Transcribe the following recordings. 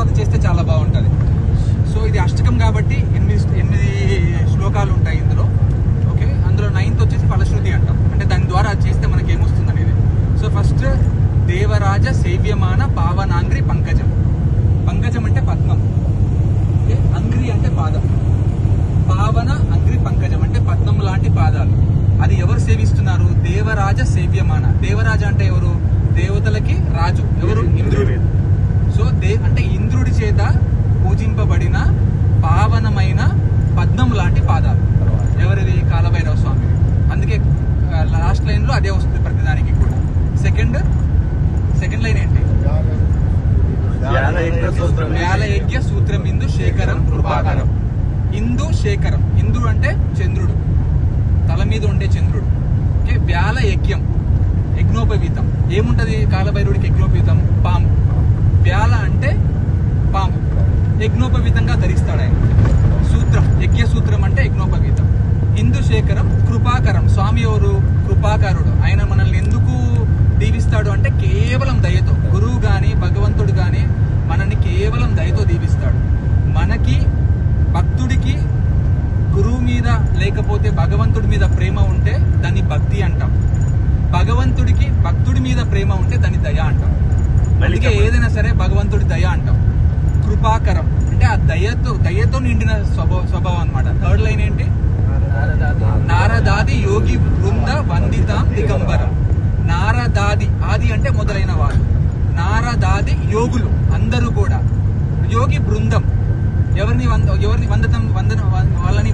తర్వాత చేస్తే చాలా బాగుంటుంది. సో ఇది అష్టకం కాబట్టి 8 శ్లోకాలు ఉంటాయి ఇందులో. ఓకే, అందులో 9th వచ్చేసి ఫలశ్రుతి అంటాం, అంటే దాని ద్వారా చేస్తే మనకి ఏమొస్తుంది అనేది. సో ఫస్ట్ దేవరాజ సేవ్యమాన పావనాంగ్రి పంకజం. పంకజం అంటే పద్మం, ఓకే, అంగ్రి అంటే పాదం, పావన అంగ్రి పంకజం అంటే పద్మం లాంటి పాదాలు. అది ఎవరు సేవిస్తున్నారు? దేవరాజ సేవ్యమాన. దేవరాజ అంటే ఎవరు? దేవతలకి రాజు. ఎవరు? ఇంద్రుడు. సో అంటే ఇంద్రుడి చేత పూజింపబడిన పావనమైన పద్మం లాంటి పాదాలు ఎవరివి? కాలభైరవ స్వామి. అందుకే లాస్ట్ లైన్ లో అదే వస్తుంది ప్రతిదానికి కూడా. సెకండ్ లైన్ ఏంటి? వ్యాలయజ్ఞ సూత్రం ఇందు శేఖరం కృపాకరం. ఇందు శేఖరం. ఇందు అంటే చంద్రుడు, తల మీద ఉండే చంద్రుడు. ఓకే, వ్యాల యజ్ఞం, యజ్ఞోపవీతం. ఏముంటది కాలభైరుడికి? యజ్ఞోపవీతం పాము. వ్యాల అంటే పాము, యజ్ఞోపవీతంగా ధరిస్తాడు ఆయన. సూత్రం, యజ్ఞ సూత్రం అంటే యజ్ఞోపవీతం. ఇందు శేఖరం కృపాకరం. స్వామి ఎవరు? కృపాకరుడు. ఆయన మనల్ని ఎందుకు దీవిస్తాడు అంటే కేవలం దయతో. గురువు గాని భగవంతుడు గాని మనల్ని కేవలం దయతో దీవిస్తాడు. మనకి భక్తుడికి గురువు మీద లేకపోతే భగవంతుడి మీద ప్రేమ ఉంటే దాన్ని భక్తి అంటాం. భగవంతుడికి భక్తుడి మీద ప్రేమ ఉంటే దాన్ని దయ అంటాం. అందుకే ఏదైనా సరే భగవంతుడి దయ అంటాం. కృపాకరం అంటే ఆ దయతో నిండిన స్వభావం అన్నమాట. థర్డ్ లైన్ ఏంటి? నారదాది యోగి బృంద వందితాం దిగంబరం. నారదాది, ఆది అంటే మొదలైన వారు. నారదాది యోగులు అందరూ కూడా. యోగి బృందం ఎవరిని వాళ్ళని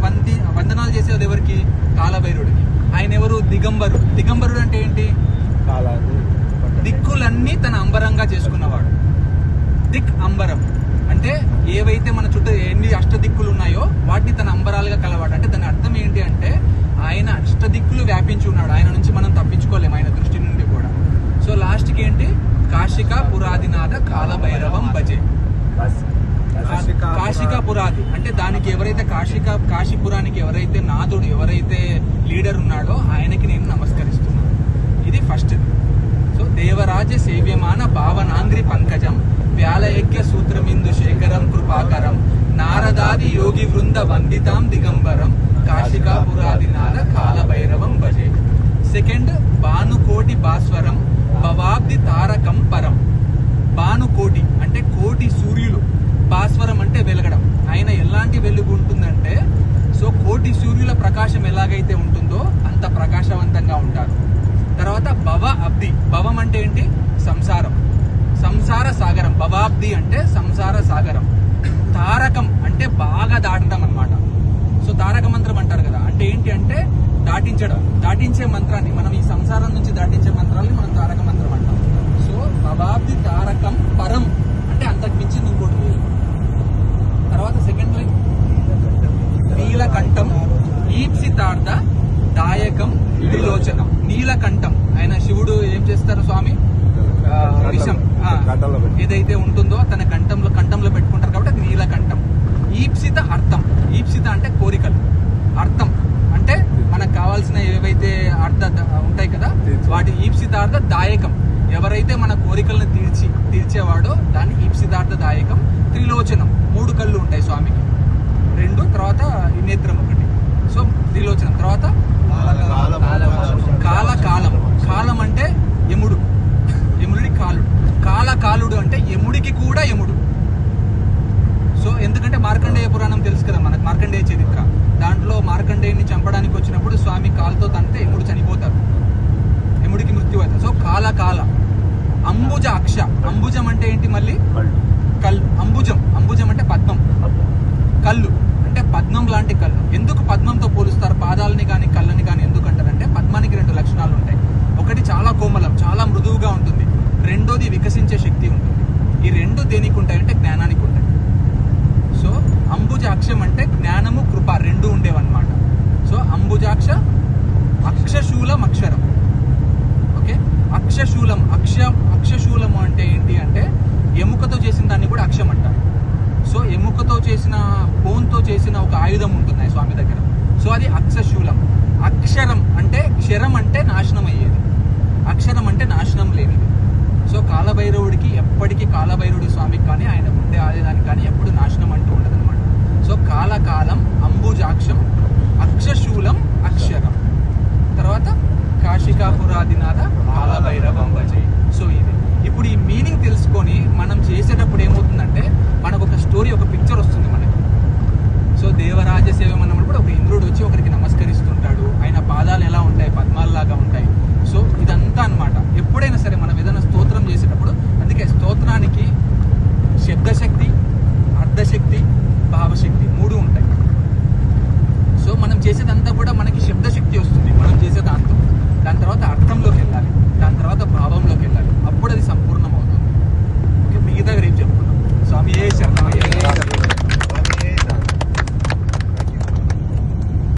వందనాలు చేసేది ఎవరికి? కాలభైరుడికి. ఆయన ఎవరు? దిగంబరుడు. దిగంబరుడు అంటే ఏంటి? దిక్కులన్నీ తన అంబరంగా చేసుకున్నవాడు. దిక్ అంబరం అంటే ఏవైతే మన చుట్టూ 8 అష్టదిక్కులు ఉన్నాయో వాటిని తన అంబరాలుగా కలవాడు. అంటే దాని అర్థం ఏంటి అంటే ఆయన అష్టదిక్కులు వ్యాపించి ఉన్నాడు. ఆయన నుంచి మనం తప్పించుకోలేము ఆయన దృష్టి నుండి కూడా. సో లాస్ట్కి ఏంటి? కాశికా పురాదినాథ కాలభైరవం భజే. కాశికా పురాది అంటే దానికి ఎవరైతే కాశీపురానికి ఎవరైతే నాథుడు, ఎవరైతే లీడర్ ఉన్నాడో ఆయనకి నేను నమస్కరిస్తున్నాను. ఇది ఫస్ట్. సో దేవరాజ సేవ్యమాన భావనాంగ్రి పంకజం వ్యాలయజ్ఞ సూత్రమిందు శేఖరం కృపాకరం నారదాది యోగి వృంద వందితాం దిగంబరం కాశికా పురాదినాథ కాలభైరవం భజే. సెకండ్ భానుకోటి భాస్వరం భవాబ్ది తారకం పరం. భానుకోటి అంటే కోటి సూర్యులు, భాస్వరం అంటే వెలగడం. ఆయన ఎలాంటి వెలుగు ఉంటుందంటే సో కోటి సూర్యుల ప్రకాశం ఎలాగైతే ఉంటుందో అంత ప్రకాశవంతంగా ఉంటారు. తర్వాత భవ అబ్ది. భవం అంటే ఏంటి? సంసారం, సంసార సాగరం. భవాబ్ది అంటే సంసార సాగరం. తారకం అంటే బాగా దాటడం అన్నమాట. సో తారక మంత్రం అంటారు కదా, అంటే ఏంటి అంటే దాటించడం, దాటించే మంత్రాన్ని. మనం ఈ సంసారం నుంచి దాటించే మంత్రాన్ని మనం తారక మంత్రం అంటాం. సో భవాబ్ది తారకం పరం అంటే అంతకు మించి ఇంకోటి లేదు. తర్వాత సెకండ్ లైన్ నీలకంఠం ఈప్సితార్థ దాయకం విలోచనం. నీలకంఠం ఆయన శివుడు ఏం చేస్తారు స్వామి? విషం ఏదైతే ఉంటుందో తన కంఠంలో పెట్టుకుంటారు కాబట్టి అది నీలకంఠం. ఈప్సిత అర్థం. ఈప్సిత అంటే కోరికలు, అర్థం అంటే మనకు కావాల్సిన ఏవైతే అర్థ ఉంటాయి కదా వాటి ఈప్సితార్థ దాయకం. ఎవరైతే మన కోరికలను తీర్చేవాడో దాన్ని ఈప్సితార్థ దాయకం. త్రిలోచనం 3 కళ్ళు ఉంటాయి స్వామికి, 2, తర్వాత ఈ నేత్రం 1. సో త్రిలోచనం. తర్వాత కాలం. కాలం అంటే యముడు, యముడి కాలుడు. కాలుడు అంటే యముడికి కూడా యముడు. సో ఎందుకంటే మార్కండేయ పురాణం తెలుసు కదా మనకు, మార్కండేయ చరిత్ర. దాంట్లో మార్కండేయుని చంపడానికి వచ్చినప్పుడు స్వామి కాలుతో తంటే యముడు చనిపోతారు, యముడికి మృత్యు అవుతుంది. సో కాల. అంబుజ అక్ష. అంబుజం అంటే ఏంటి? మళ్ళీ కళ్ళు. అంబుజం అంటే పద్మం. కళ్ళు అంటే పద్మం లాంటి కళ్ళు. ఎందుకు పద్మంతో పోలుస్తారు పాదాలని కానీ కళ్ళని కానీ? ఎందుకంటారంటే పద్మానికి 2 లక్షణాలు ఉంటాయి. ఒకటి చాలా కోమలం, చాలా మృదువుగా ఉంటుంది. రెండోది వికసించే శక్తి ఉంటుంది. ఈ 2 దేనికి ఉంటాయంటే జ్ఞానానికి ఉంటాయి. సో అంబుజాక్షం అంటే జ్ఞానము కృప 2 ఉండేవన్నమాట. సో అంబుజాక్ష. అక్షశూలం అక్షరం. ఓకే, అక్షశూలం. అక్షశూలము అంటే ఏంటి అంటే ఎముకతో చేసిన దాన్ని కూడా అక్షం అంటారు. సో ఎముకతో చేసిన, బోన్తో చేసిన ఒక ఆయుధం ఉంటుంది స్వామి దగ్గర. సో అది అక్షశూలం. అక్షరం అంటే క్షరం అంటే నాశనం అయ్యేది, అక్షరం అంటే నాశనం లేనిది. సో కాలభైరవుడికి ఎప్పటికీ, కాలభైరవుడి స్వామికి కానీ ఆయన ఉండే పెట్టుకొని మనం చేసేటప్పుడు ఏమవుతుందంటే మనకు ఒక స్టోరీ, ఒక పిక్చర్ వస్తుంది మనకి. సో దేవరాజ సేవం అన్నప్పుడు ఒక ఇంద్రుడు వచ్చి ఒకరికి నమస్కరిస్తుంటాడు, ఆయన పాదాలు ఎలా ఉంటాయి, పద్మాలలాగా ఉంటాయి. సో